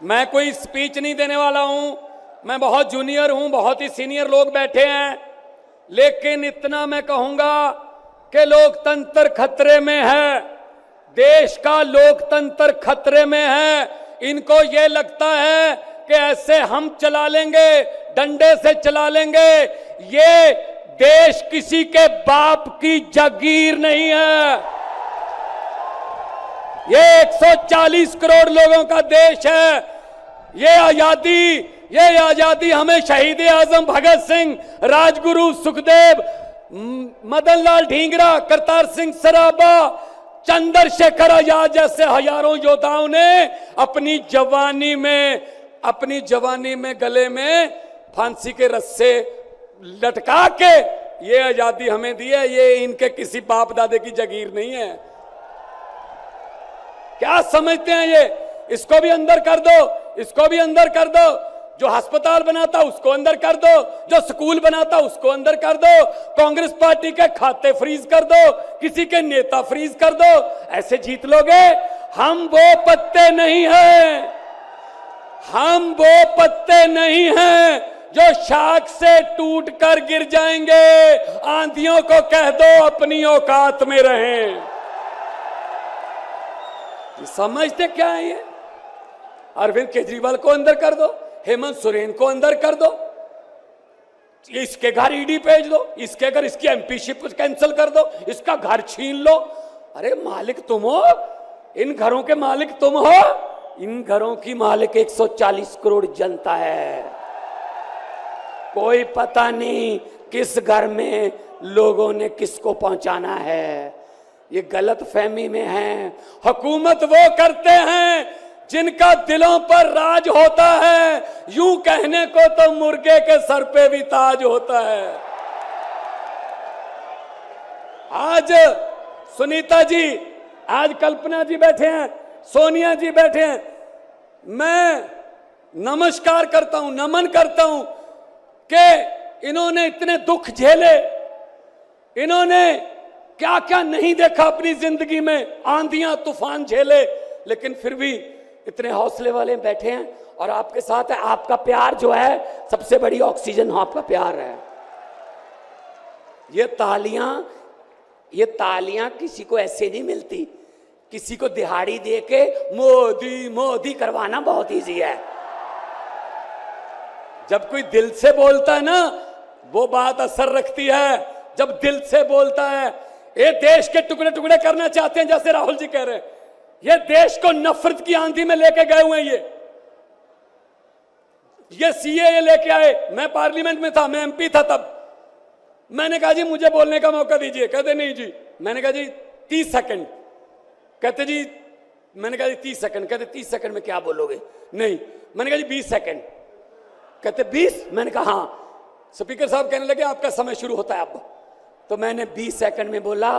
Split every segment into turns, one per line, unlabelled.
मैं कोई स्पीच नहीं देने वाला हूं, मैं बहुत जूनियर हूं, बहुत ही सीनियर लोग बैठे हैं, लेकिन इतना मैं कहूंगा कि लोकतंत्र खतरे में है, देश का लोकतंत्र खतरे में है। इनको ये लगता है कि ऐसे हम चला लेंगे, डंडे से चला लेंगे। ये देश किसी के बाप की जागीर नहीं है, ये 140 करोड़ लोगों का देश है। ये आजादी हमें शहीद आजम भगत सिंह, राजगुरु सुखदेव, मदन लाल ढींगरा, करतार सिंह सराबा, चंद्रशेखर आजाद जैसे हजारों योद्धाओं ने अपनी जवानी में गले में फांसी के रस्से लटका के ये आजादी हमें दी है। ये इनके किसी बाप दादे की जागीर नहीं है। क्या समझते हैं ये? इसको भी अंदर कर दो, इसको भी अंदर कर दो। जो अस्पताल बनाता उसको अंदर कर दो, जो स्कूल बनाता उसको अंदर कर दो, कांग्रेस पार्टी के खाते फ्रीज कर दो, किसी के नेता फ्रीज कर दो। ऐसे जीत लोगे? हम वो पत्ते नहीं हैं, हम वो पत्ते नहीं हैं जो शाख से टूट कर गिर जाएंगे। आंधियों को कह दो अपनी औकात में रहें। समझते क्या है ये? अरविंद केजरीवाल को अंदर कर दो, हेमंत सोरेन को अंदर कर दो, इसके घर ईडी भेज दो, इसके घर इसकी एमपीशिप कैंसिल कर दो, इसका घर छीन लो। अरे मालिक तुम हो, इन घरों के मालिक तुम हो। इन घरों की मालिक 140 करोड़ जनता है। कोई पता नहीं किस घर में लोगों ने किसको पहुंचाना है। ये गलत फहमी में है। हुकूमत वो करते हैं जिनका दिलों पर राज होता है। यूं कहने को तो मुर्गे के सर पे भी ताज होता है। आज सुनीता जी, आज कल्पना जी बैठे हैं, सोनिया जी बैठे हैं। मैं नमस्कार करता हूं, नमन करता हूं कि इन्होंने इतने दुख झेले, इन्होंने क्या क्या नहीं देखा अपनी जिंदगी में, आंधियां तूफान झेले, लेकिन फिर भी इतने हौसले वाले बैठे हैं और आपके साथ है। आपका प्यार जो है सबसे बड़ी ऑक्सीजन आपका प्यार है। ये तालियां किसी को ऐसे नहीं मिलती। किसी को दिहाड़ी दे के मोदी मोदी करवाना बहुत इजी है। जब कोई दिल से बोलता है ना, वो बात असर रखती है। जब दिल से बोलता है, ये देश के टुकड़े टुकड़े करना चाहते हैं, जैसे राहुल जी कह रहे हैं। ये देश को नफरत की आंधी में लेके गए हुए हैं। ये सीएए लेके आए। मैं पार्लियामेंट में था, मैं एमपी था तब। मैंने कहा जी मुझे बोलने का मौका दीजिए। कहते नहीं जी। मैंने कहा जी 30 सेकंड। कहते जी, मैंने कहा जी 30 सेकंड। कहते 30 सेकंड में क्या बोलोगे? नहीं। मैंने कहा जी 20 सेकंड। कहते 20? मैंने कहा हाँ। स्पीकर साहब कहने लगे आपका समय शुरू होता है अब। तो मैंने 20 सेकंड में बोला,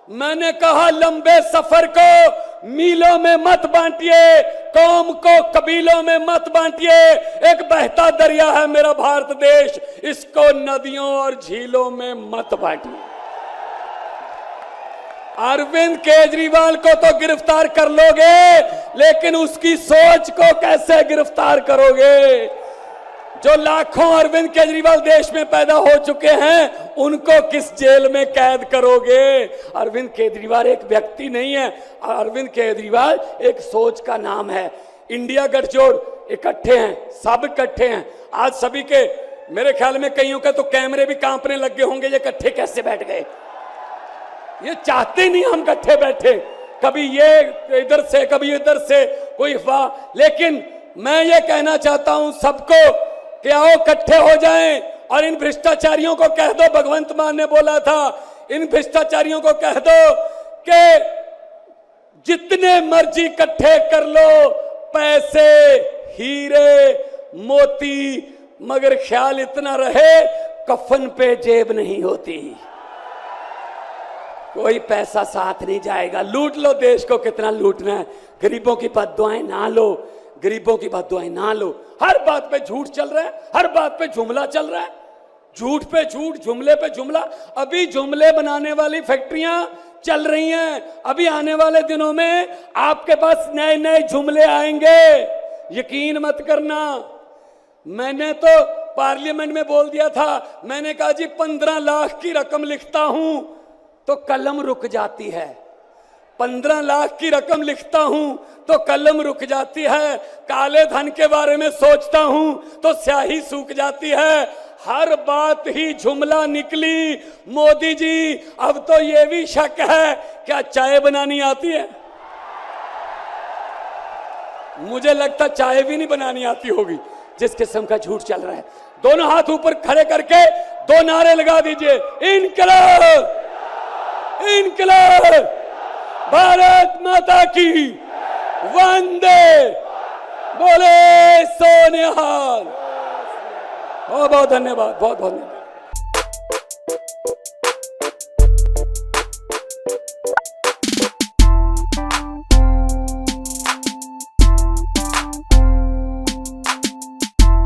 मैंने कहा लंबे सफर को मीलों में मत बांटिए, कौम को कबीलों में मत बांटिए। एक बहता दरिया है मेरा भारत देश, इसको नदियों और झीलों में मत बांटिए। अरविंद केजरीवाल को तो गिरफ्तार कर लोगे, लेकिन उसकी सोच को कैसे गिरफ्तार करोगे? जो लाखों अरविंद केजरीवाल देश में पैदा हो चुके हैं, उनको किस जेल में कैद करोगे? अरविंद केजरीवाल एक व्यक्ति नहीं है, अरविंद केजरीवाल एक सोच का नाम है। इंडिया गठजोड़ इकट्ठे हैं, सब इकट्ठे हैं। आज सभी के, मेरे ख्याल में कईयों के तो कैमरे भी कांपने लग गए होंगे, ये इकट्ठे कैसे बैठ गए? ये चाहते नहीं हम इकट्ठे बैठे, कभी ये इधर से कभी इधर से, कोई अफवाह। लेकिन मैं ये कहना चाहता हूं सबको कि आओ इकट्ठे हो जाएं और इन भ्रष्टाचारियों को कह दो, भगवंत मान ने बोला था, इन भ्रष्टाचारियों को कह दो कि जितने मर्जी इकट्ठे कर लो पैसे, हीरे, मोती, मगर ख्याल इतना रहे कफन पे जेब नहीं होती। कोई पैसा साथ नहीं जाएगा। लूट लो देश को, कितना लूटना है। गरीबों की बद्दुआएं ना लो, गरीबों की बद्दुआएं ना लो। हर बात पे झूठ चल रहा है, हर बात पे जुमला चल रहा है, झूठ पे झूठ, जुमले पे जुमला। अभी जुमले बनाने वाली फैक्ट्रियां चल रही हैं। अभी आने वाले दिनों में आपके पास नए नए जुमले आएंगे। यकीन मत करना, मैंने तो पार्लियामेंट में बोल दिया था, मैंने कहा जी 15 लाख की रकम लिखता हूं तो कलम रुक जाती है, 15 लाख की रकम लिखता हूं तो कलम रुक जाती है, काले धन के बारे में सोचता हूं तो स्याही सूख जाती है, हर बात ही जुमला निकली। मोदी जी अब तो ये भी शक है, क्या चाय बनानी आती है? मुझे लगता चाय भी नहीं बनानी आती होगी, जिस किस्म का झूठ चल रहा है। दोनों हाथ ऊपर खड़े करके 2 नारे लगा दीजिए, इनकलाब, इनकलाब, भारत माता की, वंदे, बोले सोनिहाल। बहुत बहुत धन्यवाद, बहुत बहुत धन्यवाद।